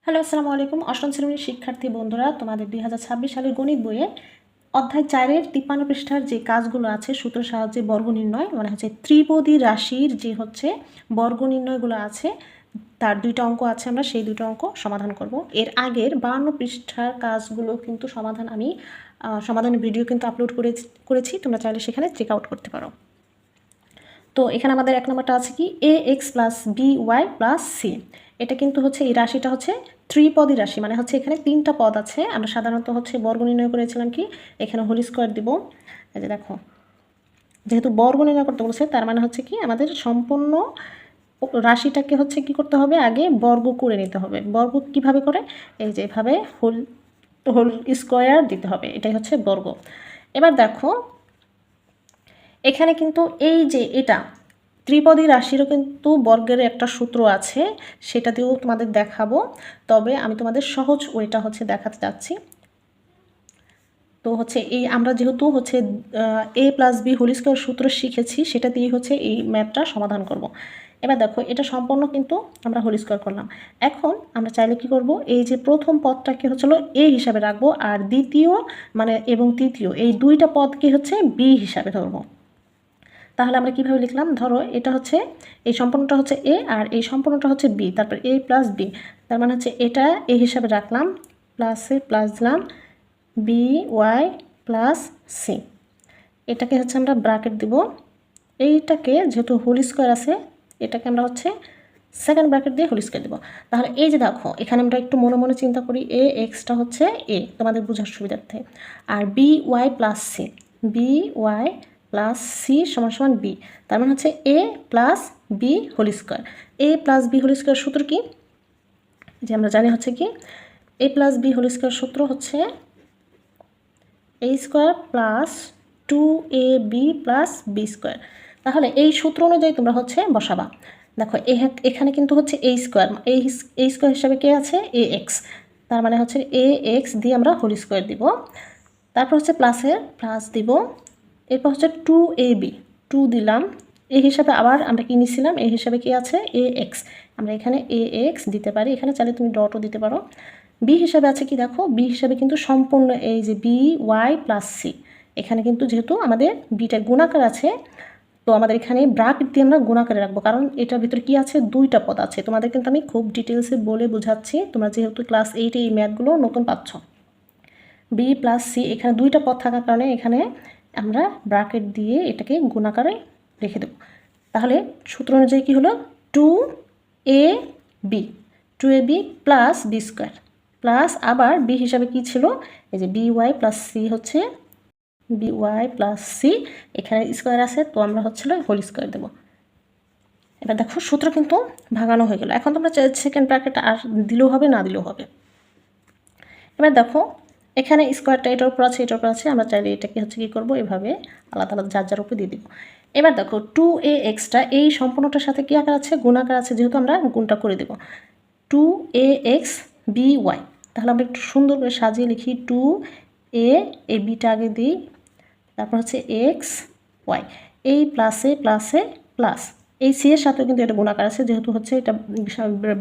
Hello, আসসালামু আলাইকুম। অষ্টম শ্রেণীর শিক্ষার্থী বন্ধুরা, তোমাদের 2026 সালের গণিত বইয়ে অধ্যায় 4-এর 53 পৃষ্ঠার যে কাজগুলো আছে সূত্রের সাহায্যে বর্গ নির্ণয়, মানে হচ্ছে ত্রিপদী রাশির যে হচ্ছে বর্গ নির্ণয়গুলো আছে, তার 2টা অঙ্ক আছে। আমরা সেই 2টা অঙ্ক সমাধান করব। এর আগের 52 পৃষ্ঠার কাজগুলো কিন্তু আমি সমাধানের ভিডিও কিন্তু আপলোড করেছি। তোমরা চাইলে সেখানে চেক আউট করতে পারো। তো এখানে আমাদের 1 নম্বরটা আছে কি ax plus by plus c। এটা কিন্তু হচ্ছে এই রাশিটা হচ্ছে ত্রিপদী রাশি, মানে হচ্ছে এখানে 3টা পদ আছে। আমরা সাধারণত হচ্ছে বর্গ নির্ণয় করেছিলাম কি এখানে হোল স্কোয়ার দিব। এই যে দেখো, যেহেতু বর্গ নির্ণয় করতে বলেছে তার মানে হচ্ছে কি আমাদের সম্পূর্ণ রাশিটাকে হচ্ছে কি করতে হবে, আগে বর্গ করে নিতে হবে। বর্গ কিভাবে করে, এই যে এভাবে হোল স্কোয়ার দিতে হবে, এটাই হচ্ছে বর্গ। এবার দেখো এখানে কিন্তু এই যে এটা ত্রিপদী রাশিরও কিন্তু বর্গের একটা সূত্র আছে, সেটা দিয়েও তোমাদের দেখাবো। তবে আমি তোমাদের সহজ ওইটা হচ্ছে দেখাতে চাচ্ছি। তো হচ্ছে এই আমরা যেহেতু হচ্ছে a plus B whole square সূত্র শিখেছি, সেটা দিয়ে হচ্ছে এই ম্যাথটা সমাধান করব। এবার দেখো এটা সম্পূর্ণ কিন্তু আমরা হোল স্কোয়ার করলাম। এখন আমরা চাইলে কি করব, এই যে প্রথম পদটাকে হচ্ছিল a হিসাবে রাখবো, আর দ্বিতীয় মানে এবং তৃতীয় এই 2টা পদকে হচ্ছে b হিসাবে ধরবো। তাহলে আমরা কীভাবে লিখলাম, ধরো এটা হচ্ছে এই সম্পূর্ণটা হচ্ছে এ আর এই সম্পূর্ণটা হচ্ছে বি, তারপর এ প্লাস বি, তার মানে হচ্ছে এটা এ হিসাবে রাখলাম, প্লাসে প্লাস দিলাম বি ওয়াই প্লাস সি। এটাকে হচ্ছে আমরা ব্র্যাকেট দিব। এইটাকে যেহেতু হোল স্কোয়ার আছে, এটাকে আমরা হচ্ছে সেকেন্ড ব্র্যাকেট দিয়ে হোল স্কোয়ার দেবো। তাহলে এই যে দেখো এখানে আমরা একটু মনে মনে চিন্তা করি, এ এক্সটা হচ্ছে এ তোমাদের বোঝার সুবিধার্থে, আর B Y plus C, B Y plus C সমান সমান বি, তার মানে হচ্ছে A plus B whole square. A plus B whole square সূত্র কি, যে আমরা জানি হচ্ছে কি A plus B whole square সূত্র হচ্ছে A square plus 2ab plus B square. তাহলে এই সূত্র অনুযায়ী তোমরা হচ্ছে বসাবা। দেখো এখানে কিন্তু হচ্ছে এ স্কোয়ার, এই স্কোয়ার হিসাবে কে আছে এ এক্স, তার মানে হচ্ছে এ এক্স দিয়ে আমরা হোল স্কোয়ার দিব। তারপর হচ্ছে প্লাসের প্লাস দিব, এরপর হচ্ছে 2ab, 2 দিলাম। এই হিসাবে আবার আমরা কি নিছিলাম, এই হিসাবে কি আছে এ এক্স, আমরা এখানে এ এক্স দিতে পারি, এখানে চাইলে তুমি ডটও দিতে পারো। বি হিসাবে আছে কি দেখো, বি হিসাবে কিন্তু সম্পূর্ণ এই যে বি ওয়াই প্লাস সি, এখানে কিন্তু যেহেতু আমাদের বিটা গুণাকার আছে, তো আমাদের এখানে ব্র্যাকেট দিয়ে আমরা গুণাকারে রাখবো, কারণ এটার ভিতরে কি আছে 2টা পদ আছে। তোমাদের কিন্তু আমি খুব ডিটেলসে বলে বোঝাচ্ছি, তোমরা যেহেতু ক্লাস 8-এ এই ম্যাথগুলো নতুন পাচ্ছ। বি প্লাস সি এখানে 2টা পদ থাকার কারণে এখানে আমরা ব্র্যাকেট দিয়ে এটাকে গুণাকারে রেখে দেব। তাহলে সূত্র অনুযায়ী কী হলো, 2ab, 2ab plus B square, plus আবার বি হিসাবে কি ছিল, এই যে বি ওয়াই প্লাস সি হচ্ছে বি ওয়াই প্লাস সি, এখানে স্কোয়ার আছে তো আমরা হচ্ছিল হোল স্কোয়ার দেবো। এবার দেখো সূত্র কিন্তু ভাঙানো হয়ে গেল। এখন তোমরা সেকেন্ড ব্র্যাকেট আর দিলেও হবে না দিলেও হবে। এবার দেখো এখানে স্কোয়ারটা এটার উপর আছে এটার উপর আছে, আমরা চাইলে এটাকে হচ্ছে কী করবো, এভাবে আলাদা আলাদা যার যার উপরে দিয়ে দিব। এবার দেখো 2ax-টা এই সম্পূর্ণটার সাথে কী আকার আছে, গুণাকার আছে, যেহেতু আমরা গুণটা করে দেব 2ax by। তাহলে আমরা একটু সুন্দর করে সাজিয়ে লিখি 2a, এই বিটা আগে দিই, তারপর হচ্ছে এক্স ওয়াই, এই প্লাসে প্লাসে প্লাস, এই সি এর সাথেও কিন্তু এটা গুণাকার আছে, যেহেতু হচ্ছে এটা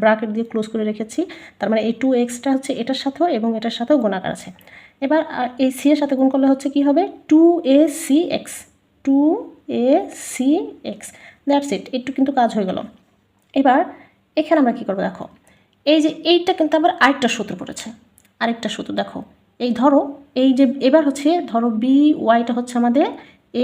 ব্র্যাকেট দিয়ে ক্লোজ করে রেখেছি, তার মানে এই 2x-টা হচ্ছে এটার সাথেও এবং এটার সাথেও গুণাকার আছে। এবার এই সি এর সাথে গুণ করলে হচ্ছে কি হবে 2acx, 2acx, দ্যাটস ইট, একটু কিন্তু কাজ হয়ে গেল। এবার এখানে আমরা কী করবো, দেখো এই যে এইটা কিন্তু আবার আরেকটা সূত্র পড়েছে, আরেকটা সূত্র দেখো, এই ধরো এই যে এবার হচ্ছে ধরো বি ওয়াইটা হচ্ছে আমাদের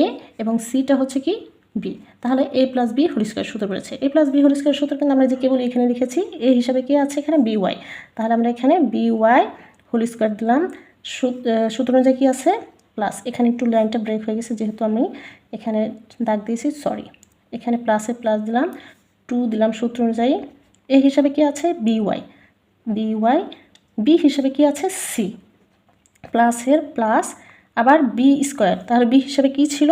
এ এবং সিটা হচ্ছে কি বি, তাহলে এ প্লাস বি হোল স্কোয়ার সূত্র পড়েছে। এ প্লাস বি হোল স্কোয়ার সূত্র কিন্তু আমরা যে কেবল এখানে লিখেছি, এ হিসাবে কি আছে এখানে বি ওয়াই, তাহলে আমরা এখানে বি ওয়াই হোল স্কোয়ার দিলাম। সূত্র অনুযায়ী কী আছে প্লাস, এখানে একটু লাইনটা ব্রেক হয়ে গেছে যেহেতু আমি এখানে দাগ দিয়েছি, সরি, এখানে প্লাসে প্লাস দিলাম, 2 দিলাম সূত্র অনুযায়ী। এ হিসাবে কি আছে B Y, B Y, B হিসাবে কি আছে সি, প্লাসের প্লাস আবার বি স্কোয়ার, তাহলে বি হিসাবে কি ছিল,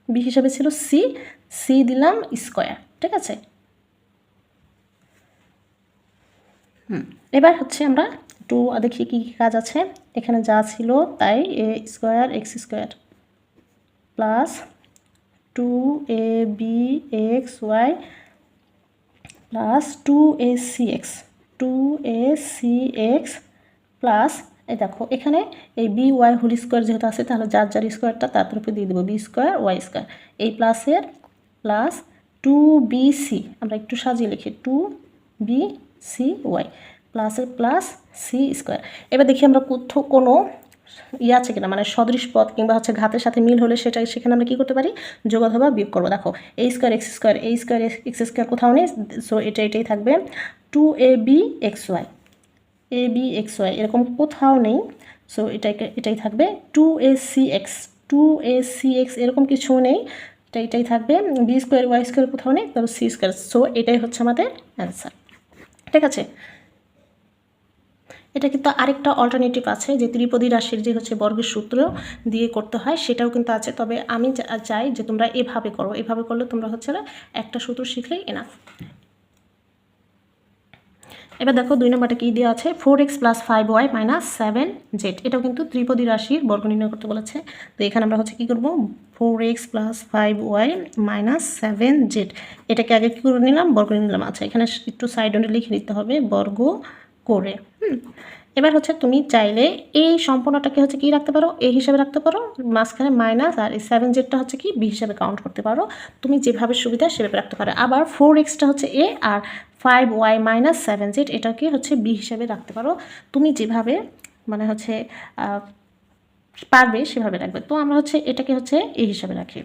বি হিসাবে ছিল সি, সি দিলাম স্কোয়ার, ঠিক আছে। এবার হচ্ছে আমরা একটু দেখি কী কী কাজ আছে। এখানে যা ছিল তাই, A square X square plus 2abxy plus 2acx 2acx plus এই দেখো এখানে এই বি ওয়াই হোল স্কোয়ার যেহেতু আছে তাহলে যার যার স্কোয়ারটা তার উপরে দিয়ে দেবো বি স্কোয়ার ওয়াই স্কোয়ার এই প্লাসের প্লাস 2bc আমরা একটু সাজিয়ে লিখি 2bcy প্লাসের প্লাস সি স্কোয়ার। এবার দেখি আমরা কোথাও কোনো আছে কিনা মানে সদৃশ পদ কিংবা হচ্ছে ঘাতের সাথে মিল হলে সেখানে আমরা কী করতে পারি যোগ অথবা বিয়োগ করবো। দেখো এই স্কোয়ার এক্স স্কোয়ার কোথাও নেই, সো এটাই থাকবে 2abxy এরকম কোথাও নেই, সো এটাই থাকবে 2acx এরকম কিছু নেই, এটাই থাকবে বি স্কোয়ার ওয়াই স্কোয়ার কোথাও নেই, তাহলে সি স্কোয়ার, সো এটাই হচ্ছে আমাদের অ্যান্সার। ঠিক আছে, এটা কিন্তু আরেকটা অল্টারনেটিভ আছে যে ত্রিপদী রাশির যে হচ্ছে বর্গের সূত্র দিয়ে করতে হয় সেটাও কিন্তু আছে, তবে আমি চাই যে তোমরা এভাবে করো, এভাবে করলে তোমরা হচ্ছে একটা সূত্র শিখলেই এনাফ। এবার দেখো 2 নম্বরটা কী দেওয়া আছে 4x + 5y - 7z, এটাও কিন্তু ত্রিপদী রাশির বর্গ নির্ণয় করতে বলেছে। তো এখানে আমরা হচ্ছে কী করবো 4x + 5y - 7z, এটাকে আগে কী করে নিলাম বর্গ নিলাম। আচ্ছা এখানে একটু সাইড নোটে লিখে দিতে হবে বর্গ করে। এবার হচ্ছে তুমি চাইলে এই সম্পূর্ণটাকে হচ্ছে কি রাখতে পারো এ হিসাবে রাখতে পারো, মাঝখানে মাইনাস, আর এই 7zটা হচ্ছে কি বি হিসাবে কাউন্ট করতে পারো, তুমি যেভাবে সুবিধা সেভাবে রাখতে পারো। আবার 4xটা হচ্ছে এ আর 5y - 7z এটাকে হচ্ছে বি হিসাবে রাখতে পারো, তুমি যেভাবে মানে হচ্ছে পারবে সেভাবে রাখবে। তো আমরা হচ্ছে এটাকে হচ্ছে এ হিসাবে রাখি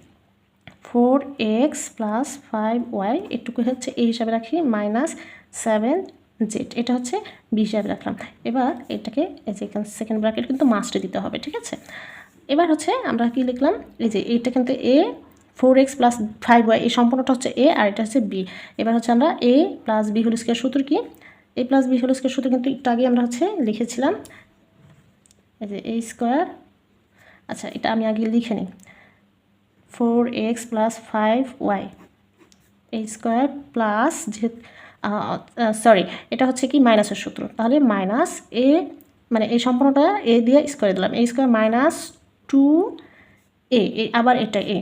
4x + 5y এটুকু হচ্ছে এ হিসাবে রাখি -7z, এটা হচ্ছে বি হিসাবে রাখলাম। এবার এটাকে এই যে এখানে সেকেন্ড ব্র্যাকেট কিন্তু মাস্টে দিতে হবে। ঠিক আছে, এবার হচ্ছে আমরা কি লিখলাম এই যে এইটা কিন্তু এ 4x + 5y এই সম্পূর্ণটা হচ্ছে এ আর এটা হচ্ছে বি। এবার হচ্ছে আমরা a + b হোল স্কয়ার সূত্র কি a + b হোল স্কয়ার সূত্র কিন্তু একটু আগে আমরা হচ্ছে লিখেছিলাম এই যে a স্কয়ার। আচ্ছা এটা আমি আগে লিখে নিই 4x + 5y a square plus যে সরি এটা হচ্ছে কি মাইনাসের সূত্র, তাহলে মাইনাস এ মানে এই সম্পূর্ণটা এ দিয়ে স্কোয়ার দিলাম a স্কোয়ার -2a আবার এটা a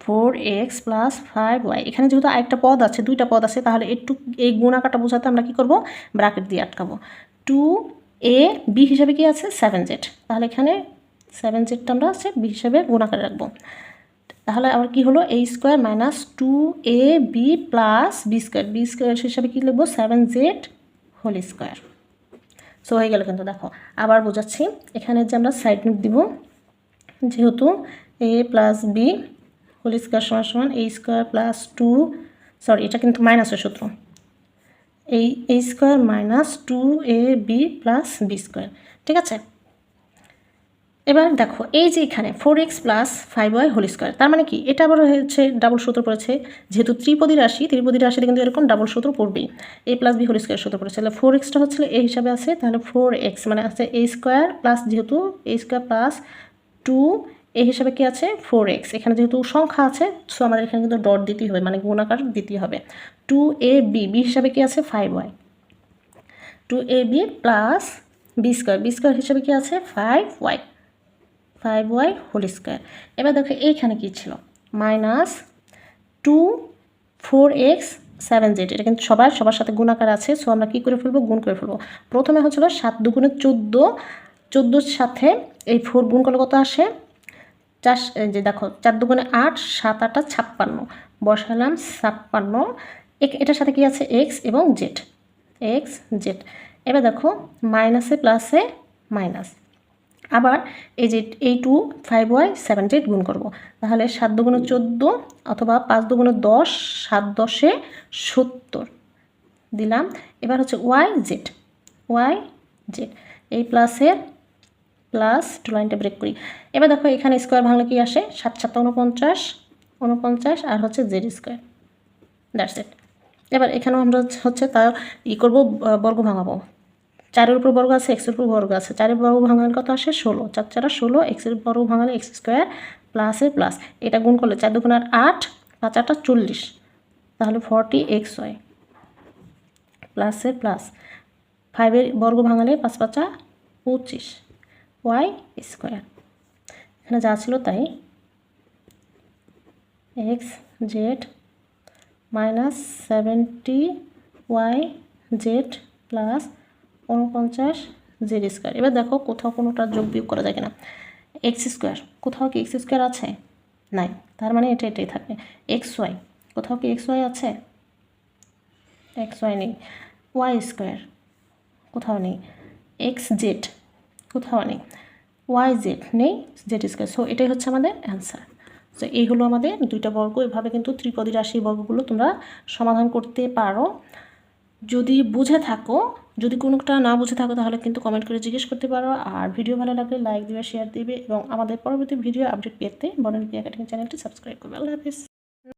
4x + 5y এখানে যেহেতু আরেকটা পদ আছে দুইটা পদ আছে তাহলে একটু এই গুণাকারটা বোঝাতে আমরা কি করব ব্র্যাকেট দিয়ে আটকাবো 2ab হিসাবে কি আছে 7z, তাহলে এখানে 7zটা আমরা হচ্ছে b হিসাবে গুণাকারে রাখবো। তাহলে আবার কি হলো a square -2ab + b square হিসাবে কি লিখবো 7z হোল স্কোয়ার। সো হয়ে গেল কিন্তু দেখো আবার বোঝাচ্ছি এখানে যে আমরা সাইড নোট দিব যেহেতু a + b হোল স্কোয়ার সমান a স্কোয়ার + 2 সরি এটা কিন্তু মাইনাসের সূত্র এই a square -2ab + b square. ঠিক আছে, এবার দেখো এই যে এখানে 4x + 5y হোল স্কোয়ার তার মানে কি এটা আবার হচ্ছে ডাবল সূত্র পড়েছে, যেহেতু ত্রিপদী রাশিতে কিন্তু এরকম ডাবল সূত্র পড়বেই a + b হোল স্কোয়ার সূত্র পড়েছে, তাহলে 4xটা হচ্ছে a হিসাবে আছে, তাহলে 4x মানে আছে a স্কোয়ার প্লাস যেহেতু a স্কোয়ার প্লাস 2 a হিসাবে কি আছে 4x, এখানে যেহেতু সংখ্যা আছে সো আমাদের এখানে কিন্তু ডট দিতেই হবে মানে গুণাকার দিতেই হবে 2ab b হিসাবে কি আছে 5y 2ab plus b square হিসাবে কি আছে 5y হোল স্কোয়ার। এবার দেখো এইখানে কি ছিল -2 4x 7z, এটা কিন্তু সবার সাথে গুণাকার আছে, সো আমরা কি করে ফেলবো গুণ করে ফেলবো। প্রথমে হচ্ছিল 7 × 2 = 14 সাথে এই 4 গুণ করলে কত আসে 4, যে দেখো 4 × 2 = 8 7 8 56 বসালাম 56, এটার সাথে কি আছে x এবং z এবার দেখো মাইনাসে প্লাসে মাইনাস, আবার এই যে এই 2 5y 7z গুণ করব, তাহলে 7 × 2 = 14 অথবা 5 × 2 = 10 7 10 এ 70 দিলাম। এবার হচ্ছে yz এই প্লাসের প্লাস টু লাইনটা ব্রেক করি। এবার দেখো এখানে স্কোয়ার ভাঙলে কি আসে 7 7 49 আর হচ্ছে z স্কোয়ার, দ্যাটস ইট। এবার এখানেও আমরা হচ্ছে তা করবো বর্গ ভাঙাবো, 4-এর উপর বর্গ আছে x এর উপর বর্গ আছে, 4-এর বর্গ ভাঙালে কত আসে 16 4 4 16 x এর বর্গ ভাঙালে x স্কোয়ার প্লাসে প্লাস এটা গুণ করলে 4 2 8 5 8 40, তাহলে 40xy প্লাসে প্লাস 5-এর বর্গ ভাঙালে 5 5 25 y স্কোয়ার, এখানে যা ছিল তাই xz -70 yz plus 49 Z square. এবার দেখো কোথাও কোনোটা যোগ বিয়োগ করা যায় কিনা। এক্স স্কোয়ার, কোথাও কি এক্স স্কোয়ার আছে? নাই, তার মানে এটাই থাকবে। এক্স ওয়াই, কোথাও কি এক্স ওয়াই আছে? এক্স ওয়াই নেই। ওয়াই স্কোয়ার, কোথাও নেই। এক্স জেড, কোথাও নেই। ওয়াই জেড নেই, জেড স্কোয়ার। সো এটাই হচ্ছে আমাদের অ্যান্সার। সো এই হলো আমাদের দুইটা বর্গ। এভাবে কিন্তু ত্রিপদী রাশির বর্গগুলো তোমরা সমাধান করতে পারো। যদি বুঝে থাকো, যদি কোনোটা না বুঝে থাকো তাহলে কিন্তু কমেন্ট করে জিজ্ঞেস করতে পারো। আর ভিডিও ভালো লাগলে লাইক দিবে, শেয়ার দিবে এবং আমাদের পরবর্তী ভিডিও আপডেট পেতে বনানী একাডেমি চ্যানেলটি সাবস্ক্রাইব করবে। আল্লাহ হাফিজ।